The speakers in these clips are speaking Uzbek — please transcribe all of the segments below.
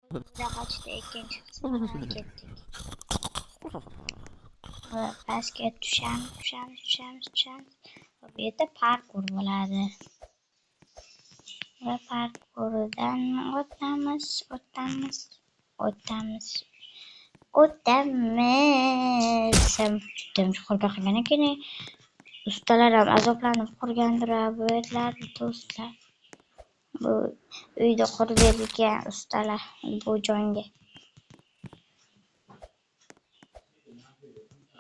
Kaçta ikkinchi qismini ketdik. Pastga tushamiz. Bu yerda parkur bo'ladi. Va parkurdan o'tamiz. Birinchi qo'lga qilgan ekan. Ustalar ham azoblanib qurgandir bu yerlarda do'stlar. Bu uyda qurib berilgan ustalar bu joyga.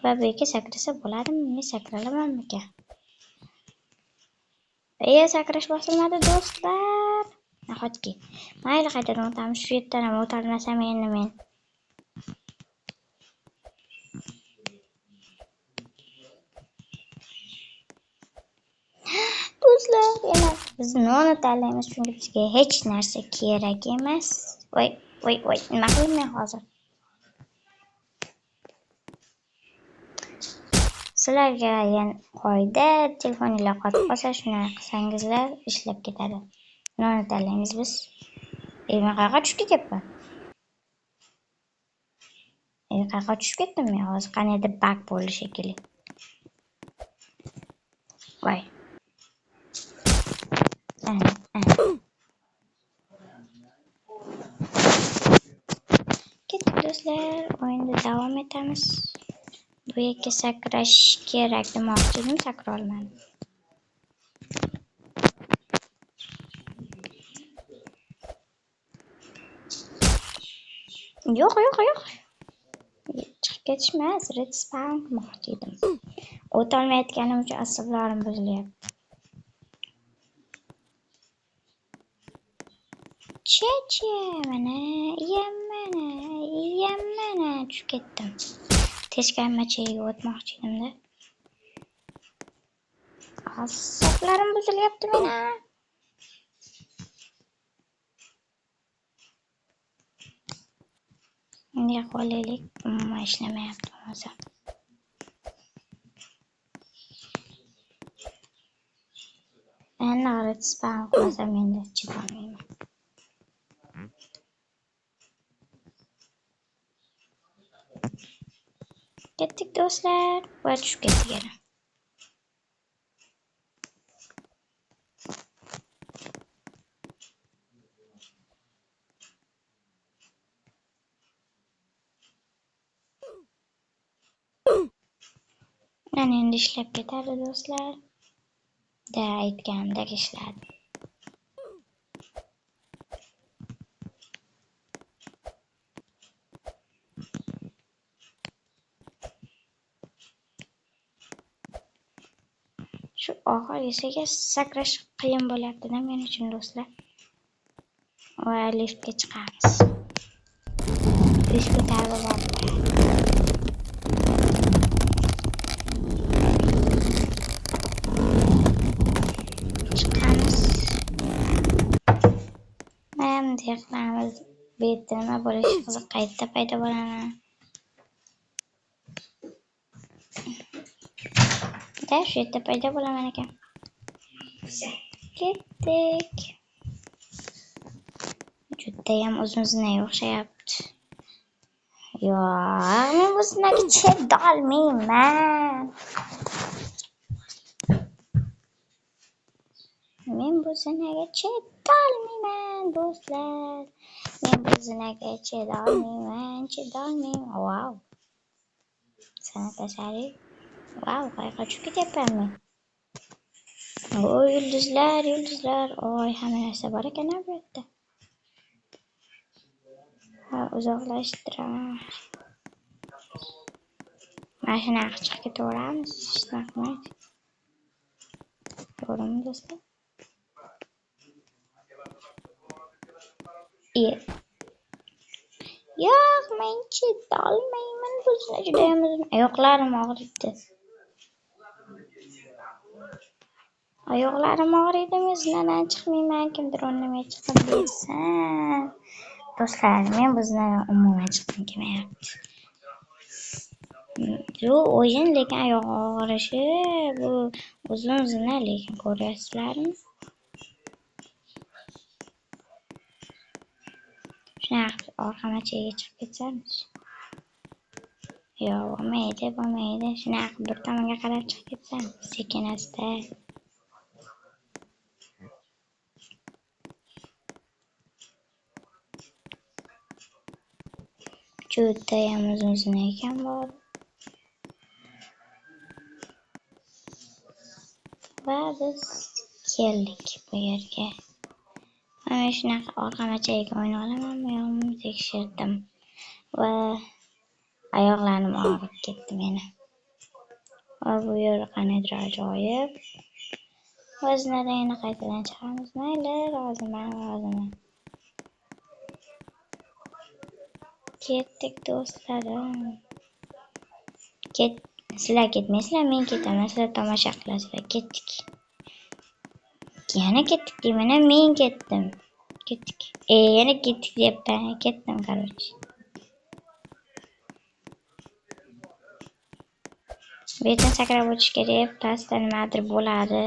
Va bu yerga sakrasa bo'ladimi? Men sakralamanmikan? Sakrash bosilmadi do'stlar. Nahotki. Mayli qaytadan o'tamiz. Shu yerdan ham o'tolmasam endi men. Do'stlar, yana biz nonni tanlaymiz chunki bizga hech narsa kerak emas. Voy, nima qilaman hozir? Sizlarga yana qoida, telefoningizlar qotib qolsa, shuni qilsangizlar ishlab ketadi. Nonni tanlaymiz biz. Men qayerga tushib ketyapman? Qayerga tushib ketdim men hozir? Qaniydi bug bo'ldi shekilli. Voy. Ketdik do'stlar, o'yinda davom etamiz. Bu yerga sakrash kerak demoqchi edim, sakra olmadim. Yo'q. Chiqib ketish emas, respawn qilmoqchi edim. O'tolmayotganim uchun asablarim buzilyapti. Mana, tushib ketdim. Teskamachaga o'tmoqchi edimda. Asablarim buzilyapti meni. Bunga qo'laylik, ishlamayapti hozir. Endi respawn qilsam endi chidolmayman. Ketdik do'stlar, va tushib ketdik yana. Mana endi ishlab ketadi do'stlar. Aytganimdek ishladi. Shu oxirgisiga sakrash qiyin bo'lyapti-da men uchun do'stlar. Va liftga chiqamiz. Lift ko'tariladi. Chiqamiz. Men qilamiz. Bu yerda nima bo'lishi qiziq, qayerda paydo bo'laman? Shu yerda paydo bo'laman ekan. Ketdik. Judayam uzun zinaga o'xshayapti. Yo'q, men bu zinaga chidolmayman. Do'stlar. Men bu zinaga chidolmayman. Wow. San'at asari. Wow, qayerga tushib ketyapman men? Oy, yulduzlar. Oy, hamma narsa bor ekan bu yerda. Uzoqlashtiraman. Mashina chiqib ketaveramiz. To'g'rimi do'stlar? Yo'q, men chidolmayman. Bu judayam uzun. Oyoqlarim og'riydi. Men zinadan chiqmayman. Kimdir o'rnimga chiqib bersin. Do'stlar, men bu zinadan umuman chiqmay kelmayapti. Bu o'yin, lekin oyoq og'rishi, bu uzun zina, lekin ko'ryapsizlarmi? Shunaqa orqama chegiga chiqib ketsamiz. Yo'q, bo'lmaydi. Shunaqa bir tomonga qarab chiqib ketsam, sekin-asta. Judayam uzun ekan bor. Va biz keldik bu yerga. Mana shunaqa orqama chegiga o'ynab olaman, bu yoqni tekshirdim. Va oyoqlarim og'rib ketdi meni. Va bu yer qaniydir ajoyib. O'zlari yana qaytadan chiqamiz. Mayli, roziman. Ketdik do'stlarim. Sizlar ketmaysizlar, men ketaman. Sizlar tomosha qilasizlar. Ketdik. Yana ketdik deyman, men ketdim. Ketdik. Yana ketdik deyapman. Ketdim, короче. Bu yerdan sakrab o'tish kerak. Pastda nimadir bo'ladi.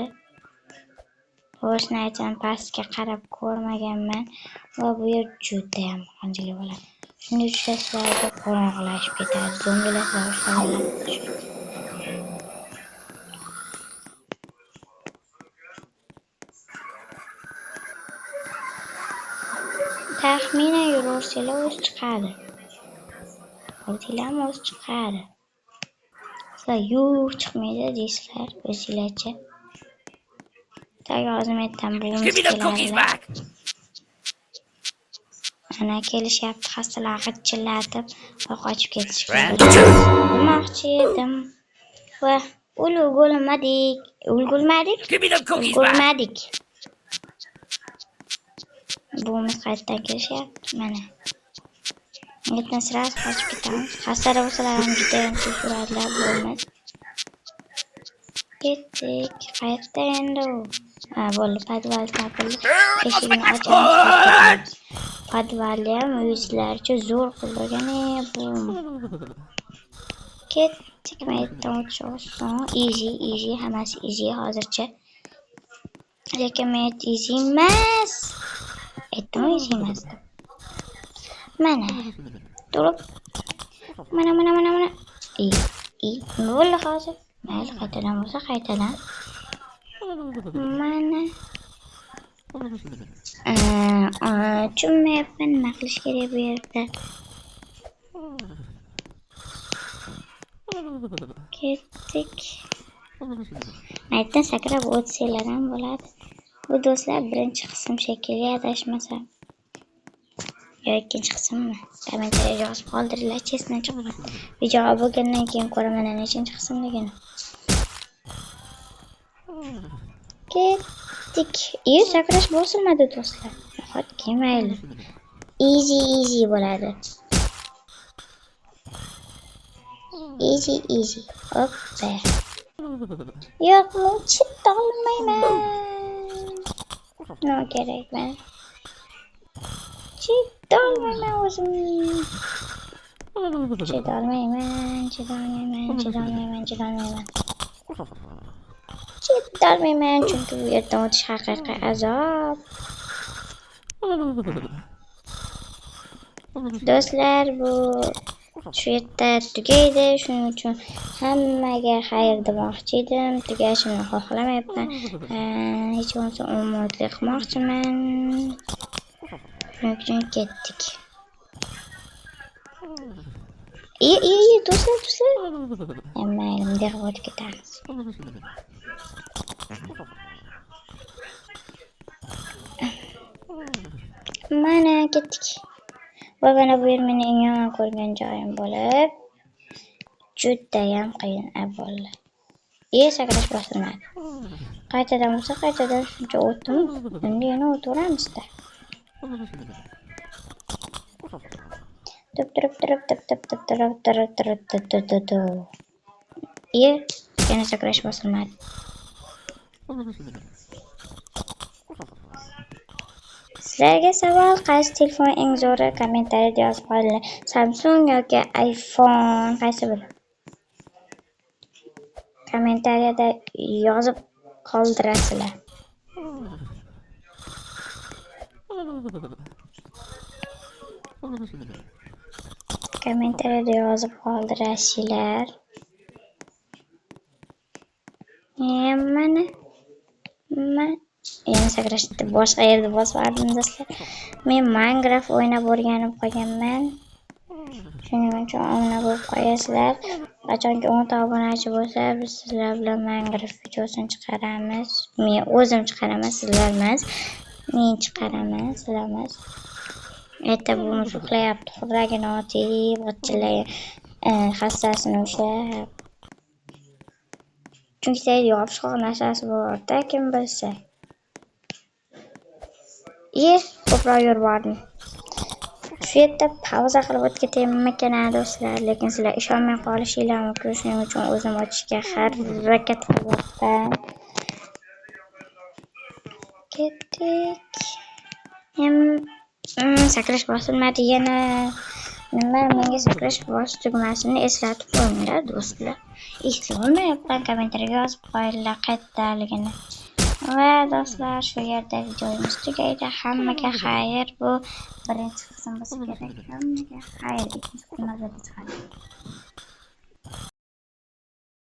To'g'risini aytsam, pastga qarab ko'rmaganman. Va bu yer juda ham qanchalik bo'ladi. Shunday tushasizlarga qorong'ilashib ketadi. Zombilar boshlanadi. Taxminan yuraversanglar o'zi chiqadi. O'rdinglarmi o'zi chiqadi. Sizlar yo'q chiqmaydi deysizlar o'zinglarcha. Hozir mendan bo'limiz keladilar. Ana kelishyapti, xastalar g'ijillatib va qochib ketishga demoqchi edim. Va ulgurmadik. Bo'limiz qaytadan kelishyapti, mana. Yerdan sirasi qochib ketamiz. Xastalar bo'lsalar ham juda ham tez yuradilar bo'limiz. Ketdik, qayerda endi u? Bo'ldi, podval topildi. Eshigini ochamiz. Podvalni ham o'zlaricha zo'r qilgan bu. Ketdik, maytdan o'tishsin. Easy, hammasi easy hozircha. Lekin men easy emas. Aytdim, easy emas. Mana. Turib. Mana. Bo'ldi hozir. Mayli, qaytadan bo'lsa qaytadan. Mana. Tushunmayapman, nima qilish kerak bu yerda. Ketdik. Aytdan sakrab o'tsanglar ham bo'ladi. Bu do'stlar birinchi qism shekilli adashmasam. Yo, ikkinchi qismmi? Kommentariyga yozib qoldiringlar, chesna chiqib. Video bo'lgandan keyin ko'raman nechinchi qismligini. Ketdik. Sakrash bosilmadi do'stlar. Nahotki mayli. Easy bo'ladi. Easy. Hoppa. Yo'q, men chidolmayman. No kerak men. Chidolmayman o'zim. Chidolmayman chunki bu yerdan o'tish haqiqiy azob. Do'stlar, bu shu yerda tugaydi. Shuning uchun hammaga xayr demoqchi edim. Tugashini xohlamayapman. Hech bo'lmasa umidli qilmoqchiman. Shuning uchun ketdik. Do'stlar. Mayli, bunday o'tib ketamiz. Mana ketdik. Va mana bu yer mening eng yomon ko'rgan joyim bo'lib, judayam qiyin bo'ldi. Sakrash bosilmadi. Qaytadan bo'lsa qaytadan shuncha o'tdim. Endi yana o'taveramiz-da. Yana sakrash bosilmadi. Sizlarga savol, qaysi telefon eng zo'ri? Kommentariyada yozib qolinglar. Samsung yoki iPhone qaysi biri? Kommentariyada yozib qoldirasizlar. Kommentariyada yozib qoldirasizlar. Mana yana sakrashdi. Boshqa yerda bosardim do'stlar. Men Minecraft o'ynab o'rganib qolganman. Shuning uchun obuna bo'lib qo'yasizlar. Qachonki 10 ta obunachi bo'lsa, biz sizlar bilan Minecraft videosini chiqaramiz. Men o'zim chiqaraman, sizlar emas. Men chiqaraman, sizlar emas. Erta bu uxlayapti, xurragini otib, g'ijillay hassasini ushlab. Chunki sayda yopishqoq narsasi borda, kim bilsa. Ko'proq yurbordim. Shu yerda pauza qilib o'tib ketayotgan do'stlar, lekin sizlar ishonmay qolishinglar mumkin. Shuning uchun o'zim ochishga harakat qilyapman. Ketdik. Sakrash bosilmadi yana. Menga sakrash bos tugmasini eslatib qo'yinglar do'stlar. Eslolmayapman, kommentariyga yozib qo'yinglar qayerdaligini. Va do'stlar, shu yerda videomiz tugaydi. Hammaga xayr. Bu birinchi qism bo'lsa kerak. Hammaga xayr. Ikkinchi qismda chiqadi.